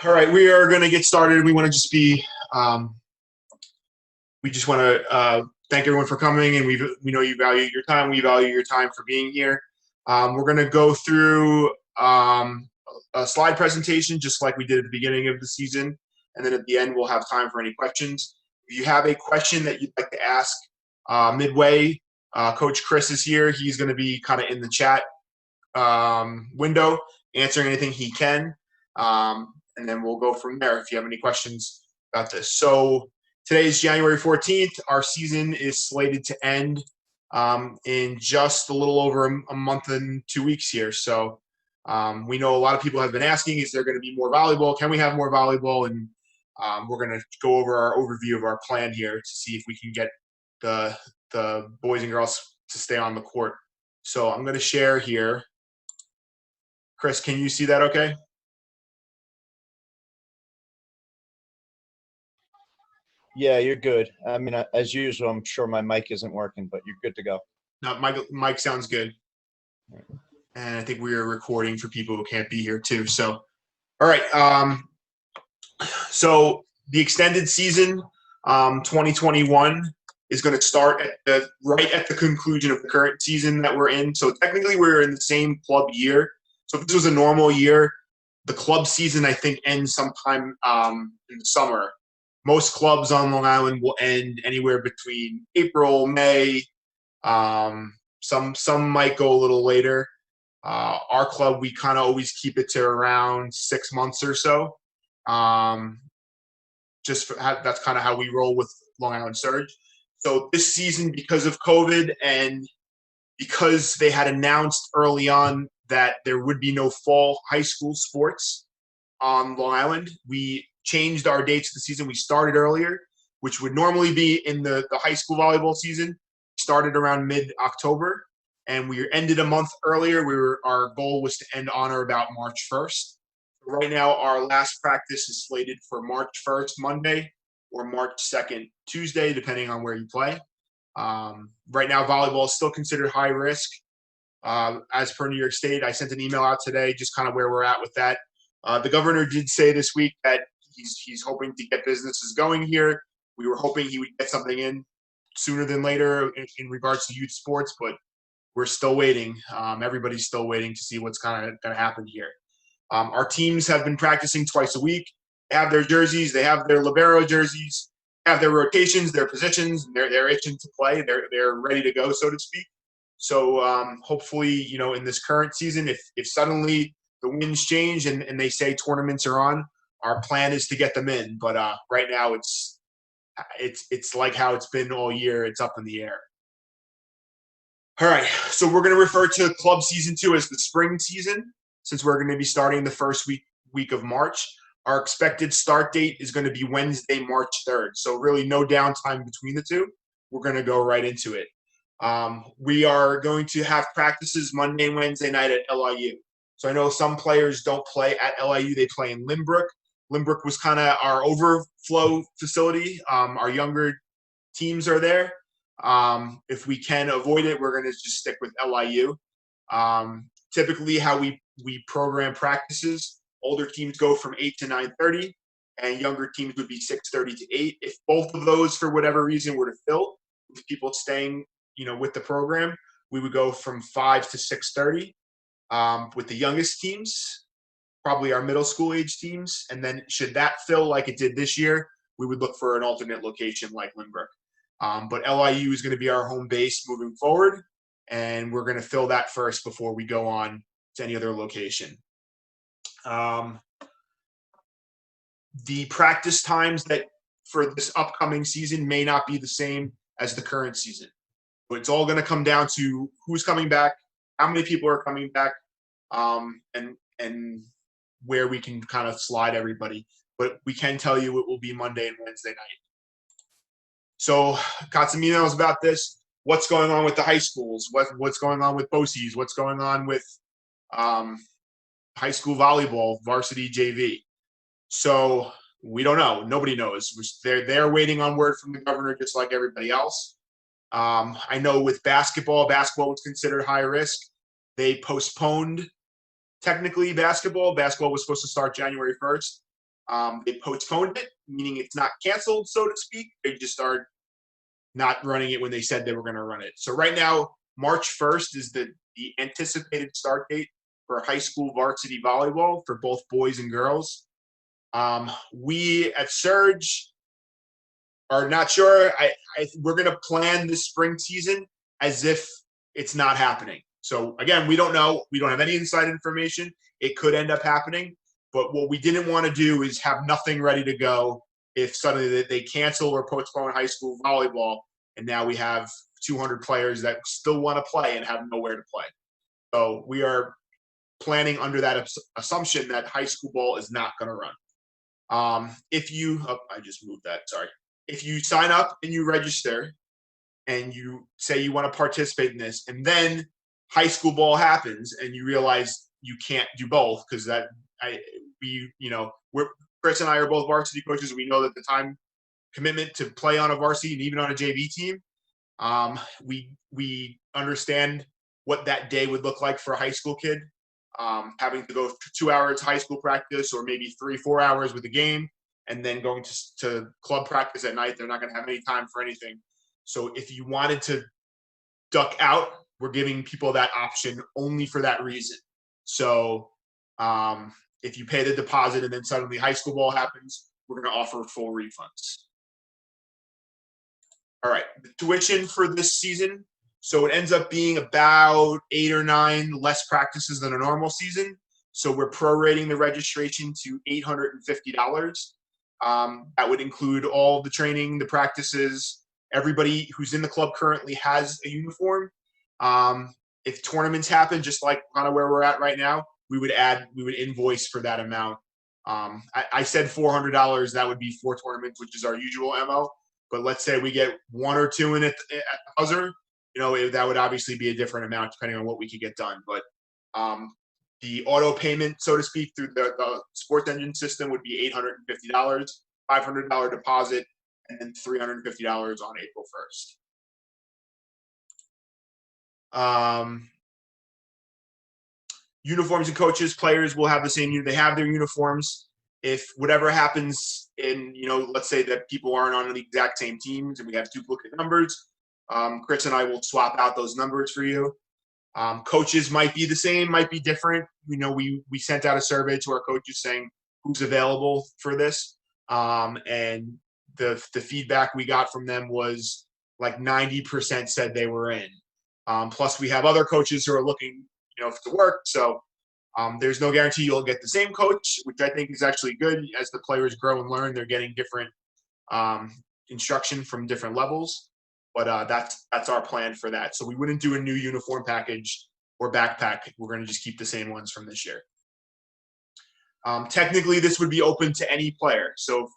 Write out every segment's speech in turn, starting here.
All right, we are going to get started. We want to just be, we just want to thank everyone for coming, and we know you value your time. We value your time for being here. We're going to go through a slide presentation, just like we did at the beginning of the season, and then at the end we'll have time for any questions. If you have a question that you'd like to ask midway, Coach Chris is here. He's going to be kind of in the chat window, answering anything he can. And then we'll go from there if you have any questions about this. So today is January 14th. Our season is slated to end in just a little over a month and 2 weeks here. So we know a lot of people have been asking, is there going to be more volleyball? Can we have more volleyball? And we're going to go over our overview of our plan here to see if we can get the boys and girls to stay on the court. So I'm going to share here. Chris, can you see that okay? Yeah, you're good. I mean, as usual, I'm sure my mic isn't working, but you're good to go. No, Mike sounds good. And I think we are recording for people who can't be here too. So, all right. So the extended season, 2021, is going to start right at the conclusion of the current season that we're in. So technically, we're in the same club year. So if this was a normal year, the club season I think ends sometime in the summer. Most clubs on Long Island will end anywhere between April, May. Some might go a little later. Our club, we kind of always keep it to around 6 months or so. That's kind of how we roll with Long Island Surge. So this season, because of COVID and because they had announced early on that there would be no fall high school sports on Long Island, we changed our dates of the season. We started earlier, which would normally be in the high school volleyball season. Started around mid-October, and we ended a month earlier. Our goal was to end on or about March 1st. Right now, our last practice is slated for March 1st, Monday, or March 2nd, Tuesday, depending on where you play. Right now, volleyball is still considered high risk. As per New York State, I sent an email out today, just kind of where we're at with that. The governor did say this week that he's hoping to get businesses going here. We were hoping he would get something in sooner than later in regards to youth sports, but we're still waiting. Everybody's still waiting to see what's kind of going to happen here. Our teams have been practicing twice a week. They have their jerseys. They have their libero jerseys. They have their rotations, their positions. They're itching to play. They're ready to go, so to speak. So hopefully, in this current season, if suddenly the winds change and they say tournaments are on, our plan is to get them in. But right now, it's like how it's been all year. It's up in the air. All right, so we're going to refer to club season 2 as the spring season, since we're going to be starting the first week of March. Our expected start date is going to be Wednesday, March 3rd. So really no downtime between the two. We're going to go right into it. We are going to have practices Monday and Wednesday night at LIU. So I know some players don't play at LIU. They play in Lynbrook. Lynbrook was kind of our overflow facility. Our younger teams are there. If we can avoid it, we're going to just stick with LIU. Typically, how we program practices, older teams go from 8 to 9:30, and younger teams would be 6:30 to 8. If both of those, for whatever reason, were to fill, with people staying, with the program, we would go from 5 to 6:30 with the youngest teams, probably our middle school age teams. And then should that fill like it did this year, we would look for an alternate location like Lynbrook. But LIU is going to be our home base moving forward, and we're going to fill that first before we go on to any other location. The practice times that for this upcoming season may not be the same as the current season. But it's all going to come down to who's coming back, how many people are coming back, and where we can kind of slide everybody. But we can tell you it will be Monday and Wednesday night. So got some emails about this. What's going on with the high schools? What's going on with BOCES? What's going on with high school volleyball, varsity JV? So we don't know. Nobody knows. They're waiting on word from the governor just like everybody else. I know with basketball was considered high risk. They postponed technically basketball. Basketball was supposed to start January 1st. They postponed it, meaning it's not canceled, so to speak. They just are not running it when they said they were going to run it. So right now, March 1st is the anticipated start date for high school varsity volleyball for both boys and girls. We at Surge are not sure. We're going to plan this spring season as if it's not happening. So again, we don't know. We don't have any inside information. It could end up happening. But what we didn't want to do is have nothing ready to go if suddenly they cancel or postpone high school volleyball, and now we have 200 players that still want to play and have nowhere to play. So we are planning under that assumption that high school ball is not going to run. I just moved that, sorry. If you sign up and you register and you say you want to participate in this, and then high school ball happens and you realize you can't do both because Chris and I are both varsity coaches. We know that the time commitment to play on a varsity and even on a JV team, we understand what that day would look like for a high school kid. Having to go 2 hours high school practice or maybe 3-4 hours with a game and then going to club practice at night. They're not going to have any time for anything. So if you wanted to duck out, we're giving people that option only for that reason. So if you pay the deposit and then suddenly high school ball happens, we're going to offer full refunds. All right, the tuition for this season. So it ends up being about 8 or 9 less practices than a normal season. So we're prorating the registration to $850. That would include all the training, the practices. Everybody who's in the club currently has a uniform. If tournaments happen, just like kind of where we're at right now, we would invoice for that amount. I said $400. That would be 4 tournaments, which is our usual MO. But let's say we get 1 or 2 in it at the buzzer. That would obviously be a different amount depending on what we could get done. But the auto payment, so to speak, through the sports engine system would be $850, $500 deposit, and then $350 on April 1st. Uniforms and coaches, players will have the same. They have their uniforms. If whatever happens in, let's say that people aren't on the exact same teams and we have duplicate numbers, Chris and I will swap out those numbers for you. Coaches might be the same, might be different. We sent out a survey to our coaches saying who's available for this. And the feedback we got from them was like 90% said they were in. Plus we have other coaches who are looking, to work. So there's no guarantee you'll get the same coach, which I think is actually good. As the players grow and learn, they're getting different instruction from different levels. But that's our plan for that. So we wouldn't do a new uniform package or backpack. We're going to just keep the same ones from this year. Technically, this would be open to any player. So,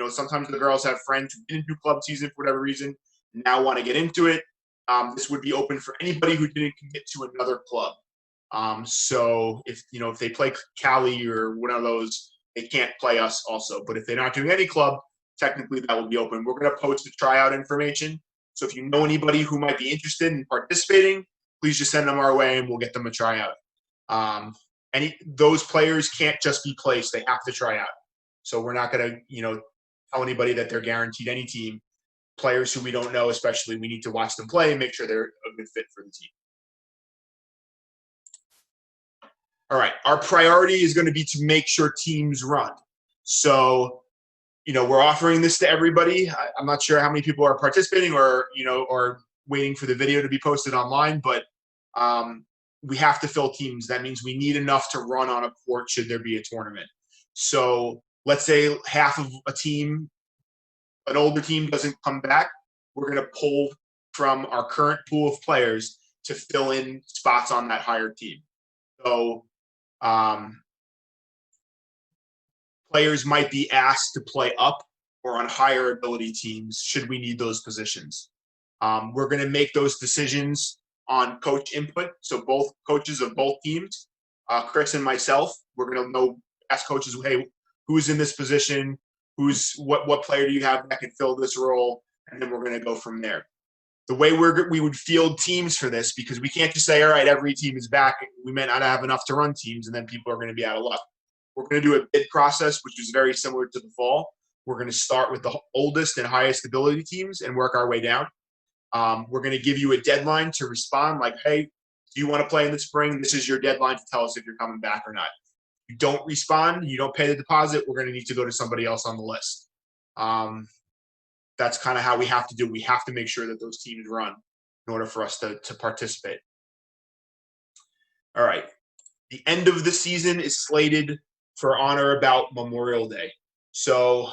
sometimes the girls have friends who didn't do club season for whatever reason, now want to get into it. This would be open for anybody who didn't commit to another club. So if they play Cali or one of those, they can't play us also. But if they're not doing any club, technically that will be open. We're going to post the tryout information. So if you know anybody who might be interested in participating, please just send them our way and we'll get them a tryout. Those players can't just be placed. They have to try out. So we're not going to, tell anybody that they're guaranteed any team. Players who we don't know, especially, we need to watch them play and make sure they're a good fit for the team. All right. Our priority is going to be to make sure teams run. So, we're offering this to everybody. I'm not sure how many people are participating or waiting for the video to be posted online, but we have to fill teams. That means we need enough to run on a court should there be a tournament. So let's say half of a team, an older team, doesn't come back. We're going to pull from our current pool of players to fill in spots on that higher team. So players might be asked to play up or on higher ability teams should we need those positions. We're going to make those decisions on coach input. So both coaches of both teams, Chris and myself, we're going to ask coaches, hey, who's in this position? What player do you have that can fill this role? And then we're going to go from there. The way we would field teams for this, because we can't just say, all right, every team is back. We may not have enough to run teams, and then people are going to be out of luck. We're going to do a bid process, which is very similar to the fall. We're going to start with the oldest and highest ability teams and work our way down. We're going to give you a deadline to respond, like, hey, do you want to play in the spring? This is your deadline to tell us if you're coming back or not. If you don't respond, you don't pay the deposit, we're going to need to go to somebody else on the list. That's kind of how we have to do. We have to make sure that those teams run in order for us to participate. All right. The end of the season is slated for on or about Memorial Day. So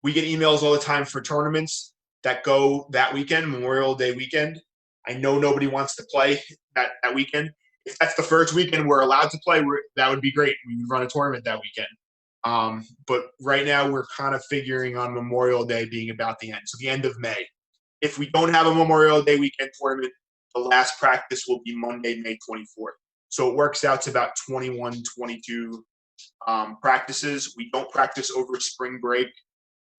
we get emails all the time for tournaments that go that weekend, Memorial Day weekend. I know nobody wants to play that weekend. If that's the first weekend we're allowed to play, that would be great. We would run a tournament that weekend. But right now we're kind of figuring on Memorial Day being about the end, so the end of May. If we don't have a Memorial Day weekend tournament, the last practice will be Monday, May 24th. So it works out to about 21, 22 practices. We don't practice over spring break,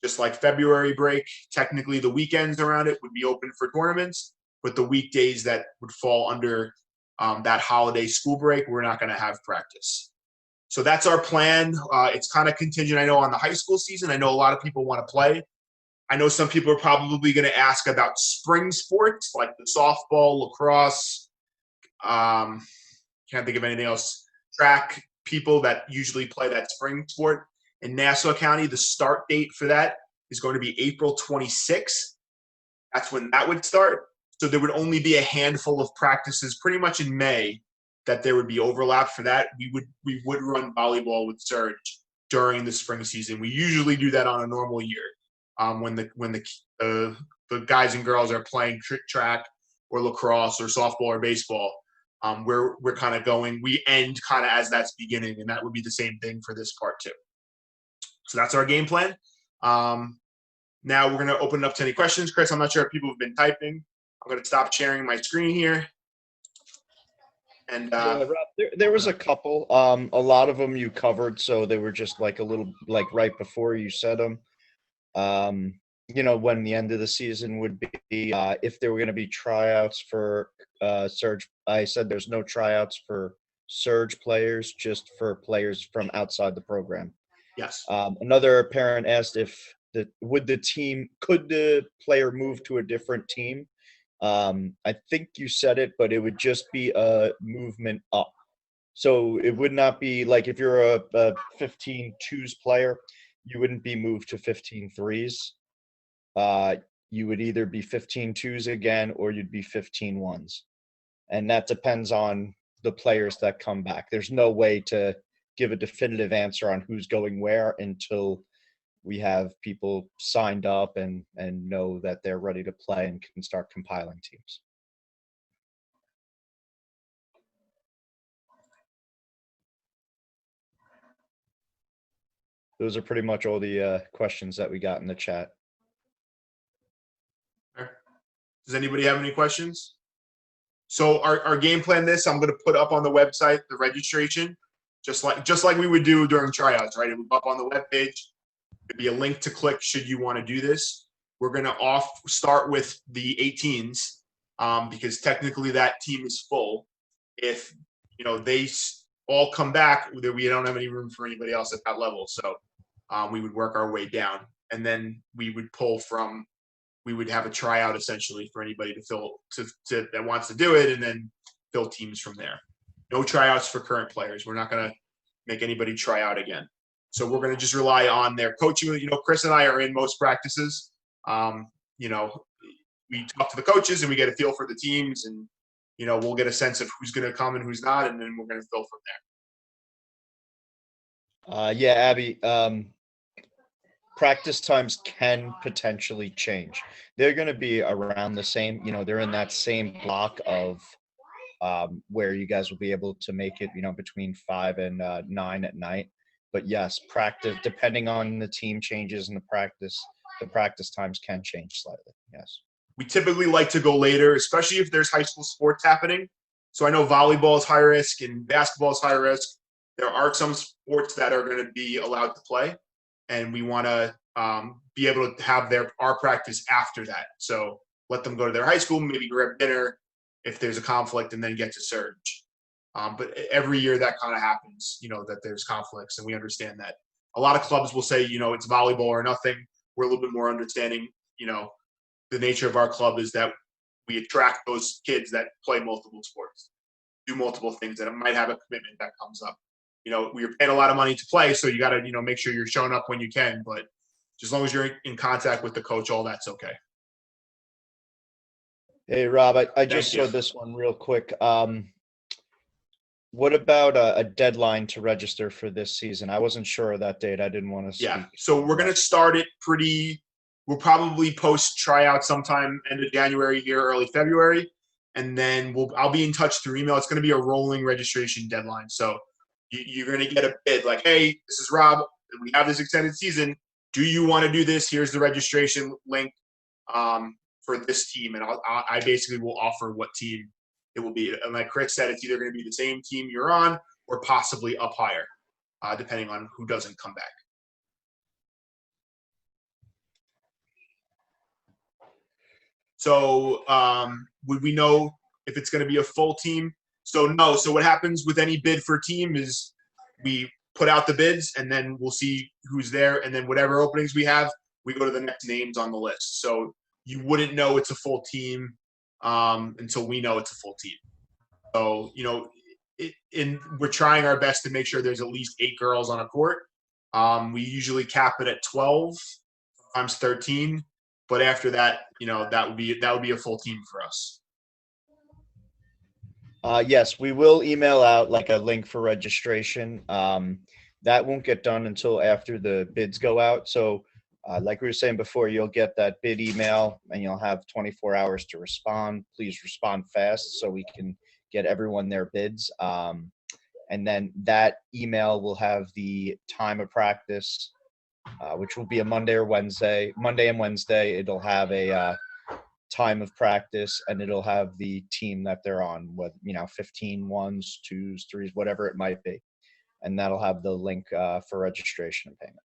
just like February break. Technically, the weekends around it would be open for tournaments, but the weekdays that would fall under that holiday school break, we're not going to have practice. So that's our plan. It's kind of contingent, I know, on the high school season. I know a lot of people want to play. I know some people are probably going to ask about spring sports like the softball, lacrosse, can't think of anything else, track people that usually play that spring sport. In Nassau County, the start date for that is going to be April 26th. That's when that would start. So there would only be a handful of practices pretty much in May that there would be overlap for that. We would run volleyball with Surge during the spring season. We usually do that on a normal year when the guys and girls are playing track or lacrosse or softball or baseball. We're kind of going, we end kind of as that's beginning, and that would be the same thing for this part too. So that's our game plan. Now we're going to open it up to any questions. Chris, I'm not sure if people have been typing. I'm going to stop sharing my screen here. And yeah, Rob, there was a couple. A lot of them you covered, so they were just like a little like right before you said them. When the end of the season would be, if there were going to be tryouts for Surge. I said there's no tryouts for Surge players, just for players from outside the program. Yes. Another parent asked if could the player move to a different team? I think you said it, but it would just be a movement up. So it would not be like if you're a 15 twos player, you wouldn't be moved to 15 threes. You would either be 15 twos again, or you'd be 15 ones. And that depends on the players that come back. There's no way to give a definitive answer on who's going where until we have people signed up and know that they're ready to play and can start compiling teams. Those are pretty much all the questions that we got in the chat. Does anybody have any questions? So our game plan, I'm going to put up on the website, the registration, just like we would do during tryouts, right? It would be up on the webpage. It'd be a link to click should you want to do this. We're going to start with the 18s because technically that team is full. If they all come back, we don't have any room for anybody else at that level. So we would work our way down, and then we would pull from. We would have a tryout essentially for anybody to fill that wants to do it, and then fill teams from there. No tryouts for current players. We're not going to make anybody try out again. So we're going to just rely on their coaching. Chris and I are in most practices. We talk to the coaches and we get a feel for the teams, and we'll get a sense of who's going to come and who's not, and then we're going to fill from there. Yeah, Abby. Practice times can potentially change. They're going to be around the same. They're in that same block of where you guys will be able to make it. Between 5 and 9 at night. But yes, practice, depending on the team changes in the practice times can change slightly. Yes. We typically like to go later, especially if there's high school sports happening. So I know volleyball is high risk and basketball is high risk. There are some sports that are going to be allowed to play, and we want to be able to have our practice after that. So let them go to their high school, maybe grab dinner if there's a conflict, and then get to Surge. But every year that kind of happens, that there's conflicts, and we understand that. A lot of clubs will say, it's volleyball or nothing. We're a little bit more understanding. The nature of our club is that we attract those kids that play multiple sports, do multiple things, that might have a commitment that comes up. We're paying a lot of money to play, so you got to, make sure you're showing up when you can. But as long as you're in contact with the coach, all that's okay. Hey, Rob, I just Thank saw you. this one real quick. What about a deadline to register for this season? I wasn't sure of that date. I didn't want to Yeah. speak. So we're going to start it we'll probably post tryout sometime end of January here, early February. And then I'll be in touch through email. It's going to be a rolling registration deadline. So you're going to get a bid like, hey, this is Rob. We have this extended season. Do you want to do this? Here's the registration link for this team. And I basically will offer what team it will be. And like Chris said, it's either going to be the same team you're on or possibly up higher, depending on who doesn't come back. So would we know if it's going to be a full team? So no. So what happens with any bid for team is we put out the bids, and then we'll see who's there, and then whatever openings we have, we go to the next names on the list. So you wouldn't know it's a full team until we know it's a full team. So we're trying our best to make sure there's at least 8 girls on a court. We usually cap it at 12, sometimes 13. But after that, that would be a full team for us. Yes, we will email out like a link for registration. That won't get done until after the bids go out. So like we were saying before, you'll get that bid email and you'll have 24 hours to respond. Please respond fast so we can get everyone their bids. And then that email will have the time of practice, which will be a Monday or Wednesday. Monday and Wednesday, it'll have a time of practice, and it'll have the team that they're on, with 15 ones, twos, threes, whatever it might be. And that'll have the link for registration and payment.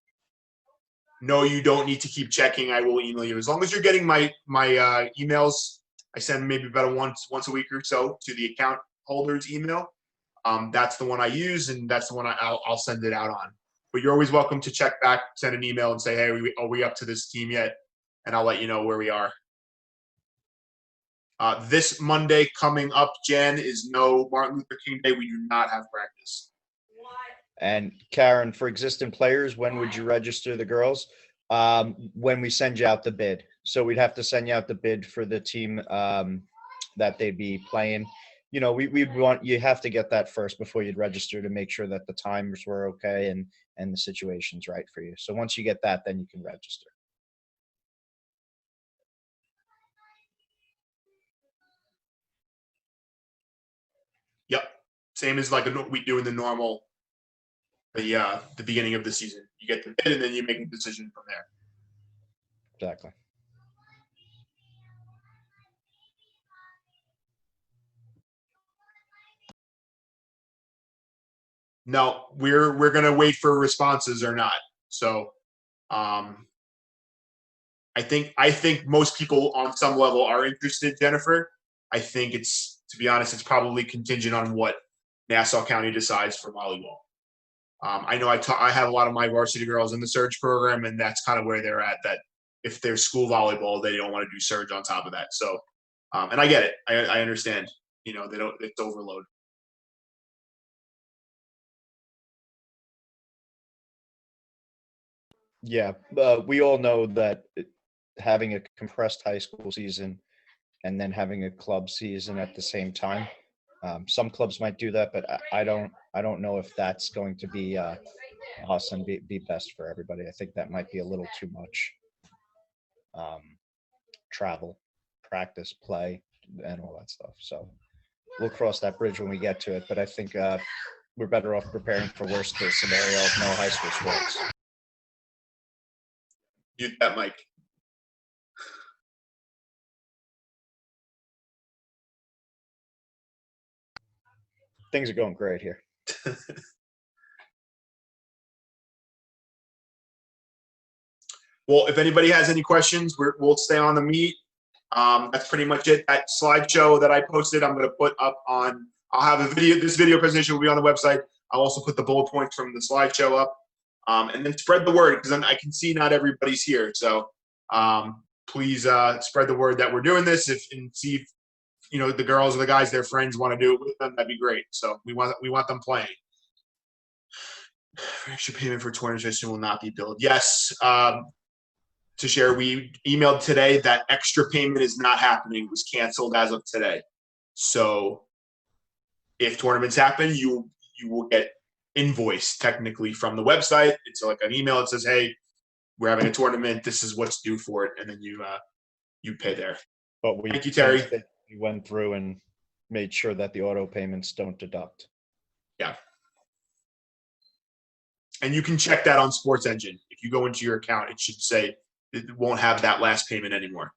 No, you don't need to keep checking. I will email you. As long as you're getting my emails, I send maybe about once a week or so to the account holders email. That's the one I use, and that's the one I'll send it out on. But you're always welcome to check back, send an email, and say, hey, are we up to this team yet? And I'll let you know where we are. This Monday coming up, Jan, is no Martin Luther King Day. We do not have practice. And Karen, for existing players, when would you register the girls? When we send you out the bid. So we'd have to send you out the bid for the team that they'd be playing. We'd want, you have to get that first before you'd register to make sure that the times were okay and the situation's right for you. So once you get that, then you can register. Yep. Same as like we do in the normal, the beginning of the season. You get the bid, and then you make a decision from there. Exactly. No, we're gonna wait for responses or not. So, I think most people on some level are interested, Jennifer. I think to be honest, it's probably contingent on what Nassau County decides for volleyball. I know I have a lot of my varsity girls in the surge program, and that's kind of where they're at. That if there's school volleyball, they don't want to do surge on top of that. So, and I get it. I understand. They don't. It's overload. Yeah, we all know that having a compressed high school season and then having a club season at the same time, some clubs might do that, but I don't know if that's going to be awesome, be best for everybody. I think that might be a little too much travel, practice, play, and all that stuff. So we'll cross that bridge when we get to it. But I think we're better off preparing for worst case scenario of no high school sports. Mute that mic. Things are going great here. Well, if anybody has any questions, we'll stay on the meet. That's pretty much it. That slideshow that I posted, I'm going to put up on I'll have a video. This video presentation will be on the website. I'll also put the bullet points from the slideshow up, and then spread the word because I can see not everybody's here. So please spread the word that we're doing this. And see if the girls or the guys, their friends, want to do it with them. That'd be great. So we want them playing. Extra payment for tournament registration will not be billed. Yes. To share, we emailed today that extra payment is not happening. It was canceled as of today. So if tournaments happen, you will get invoiced technically from the website. It's like an email that says, "Hey, we're having a tournament. This is what's due for it," and then you pay there. But Thank you, Terry. We went through and made sure that the auto payments don't deduct. Yeah. And you can check that on Sports Engine. If you go into your account, it should say it won't have that last payment anymore.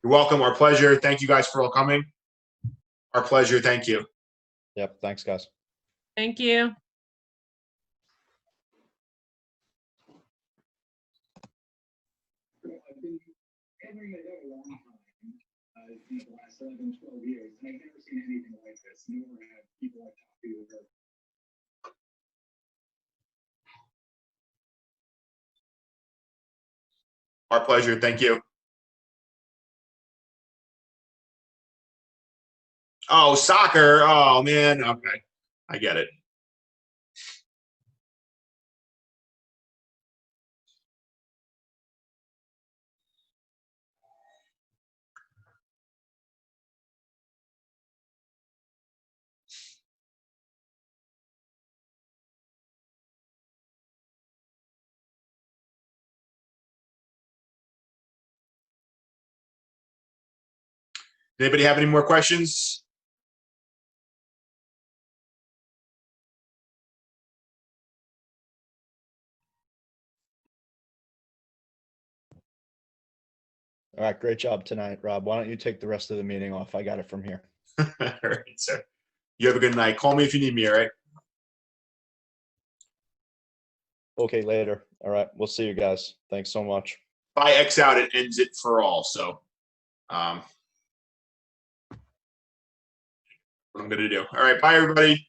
You're welcome. Our pleasure. Thank you guys for all coming. Our pleasure. Thank you. Yep. Thanks, guys. Thank you. I've been covering it a long time, the last 11, 12 years, and I've never seen anything like this, nor have people I've talked to ever. Our pleasure. Thank you. Oh, soccer. Oh, man. Okay. I get it. Anybody have any more questions? All right. Great job tonight, Rob. Why don't you take the rest of the meeting off? I got it from here. All right, sir. You have a good night. Call me if you need me, all right? Okay, later. All right. We'll see you guys. Thanks so much. If I X out, it ends it for all. So what I'm going to do. All right. Bye, everybody.